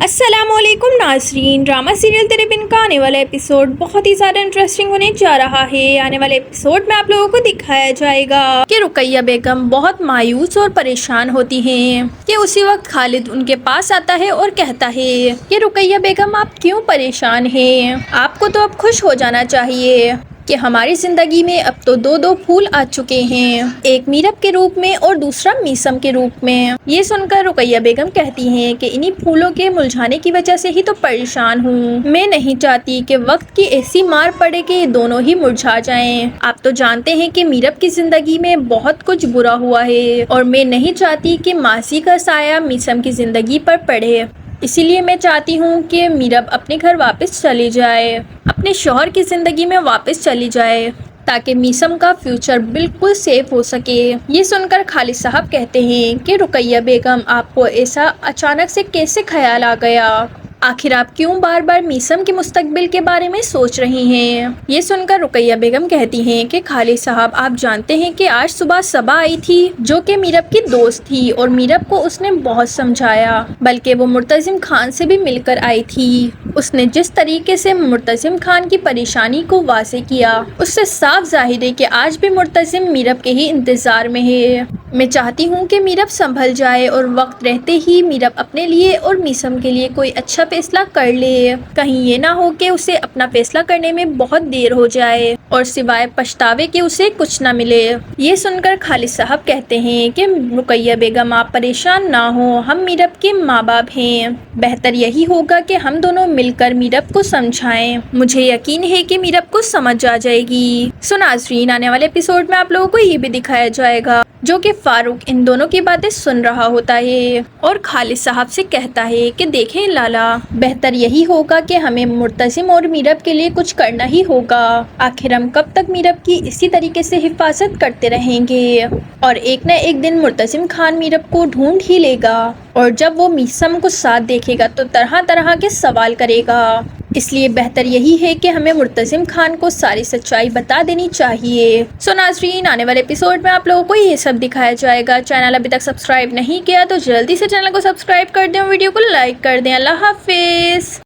السلام علیکم ناظرین، ڈرامہ سیریل تیرے بن کا آنے والا ایپیسوڈ بہت ہی زیادہ انٹرسٹنگ ہونے جا رہا ہے۔ آنے والے ایپیسوڈ میں آپ لوگوں کو دکھایا جائے گا کہ رقیہ بیگم بہت مایوس اور پریشان ہوتی ہیں کہ اسی وقت خالد ان کے پاس آتا ہے اور کہتا ہے کہ رقیہ بیگم آپ کیوں پریشان ہیں؟ آپ کو تو اب خوش ہو جانا چاہیے کہ ہماری زندگی میں اب تو دو پھول آ چکے ہیں، ایک میرب کے روپ میں اور دوسرا میسم کے روپ میں۔ یہ سن کر رقیہ بیگم کہتی ہیں کہ انہی پھولوں کے مرجھانے کی وجہ سے ہی تو پریشان ہوں، میں نہیں چاہتی کہ وقت کی ایسی مار پڑے کہ یہ دونوں ہی مرجھا جائیں۔ آپ تو جانتے ہیں کہ میرب کی زندگی میں بہت کچھ برا ہوا ہے اور میں نہیں چاہتی کہ ماسی کا سایہ میسم کی زندگی پر پڑے، اسی لیے میں چاہتی ہوں کہ میرب اپنے گھر واپس چلی جائے، اپنے شوہر کی زندگی میں واپس چلی جائے تاکہ میسم کا فیوچر بالکل سیف ہو سکے۔ یہ سن کر خالد صاحب کہتے ہیں کہ رقیہ بیگم آپ کو ایسا اچانک سے کیسے خیال آ گیا؟ آخر آپ کیوں بار بار میسم کے مستقبل کے بارے میں سوچ رہی ہیں؟ یہ سن کر رقیہ بیگم کہتی ہیں کہ خالد صاحب آپ جانتے ہیں کہ آج صبح صبا آئی تھی جو کہ میرب کی دوست تھی اور میرب کو اس نے بہت سمجھایا، بلکہ وہ مرتضیم خان سے بھی مل کر آئی تھی۔ اس نے جس طریقے سے مرتضیم خان کی پریشانی کو واضح کیا، اس سے صاف ظاہر ہے کہ آج بھی مرتضیم میرب کے ہی انتظار میں ہے۔ میں چاہتی ہوں کہ میرب سنبھل جائے اور وقت رہتے ہی میرب اپنے لیے اور میسم کے لیے کوئی اچھا فیصلہ کر لے، کہیں یہ نہ ہو کہ اسے اپنا فیصلہ کرنے میں بہت دیر ہو جائے اور سوائے پچھتاوے کے اسے کچھ نہ ملے۔ یہ سن کر خالد صاحب کہتے ہیں کہ رقیہ بیگم آپ پریشان نہ ہوں، ہم میرب کے ماں باپ ہیں، بہتر یہی ہوگا کہ ہم دونوں مل کر میرب کو سمجھائیں، مجھے یقین ہے کہ میرب کو سمجھ آ جائے گی۔ سو ناظرین، آنے والے ایپیسوڈ میں آپ لوگوں کو یہ بھی دکھایا جائے گا جو کہ فاروق ان دونوں کی باتیں سن رہا ہوتا ہے اور خالد صاحب سے کہتا ہے کہ دیکھیں لالا، بہتر یہی ہوگا کہ ہمیں مرتضیم اور میرب کے لیے کچھ کرنا ہی ہوگا، آخر ہم کب تک میرب کی اسی طریقے سے حفاظت کرتے رہیں گے، اور ایک نہ ایک دن مرتضیم خان میرب کو ڈھونڈ ہی لے گا اور جب وہ میسم کو ساتھ دیکھے گا تو طرح طرح کے سوال کرے گا، اس لیے بہتر یہی ہے کہ ہمیں مرتضیم خان کو ساری سچائی بتا دینی چاہیے۔ سو ناظرین، آنے والے ایپیسوڈ میں آپ لوگوں کو یہ سب دکھایا جائے گا۔ چینل ابھی تک سبسکرائب نہیں کیا تو جلدی سے چینل کو سبسکرائب کر دیں، ویڈیو کو لائک کر دیں۔ اللہ حافظ۔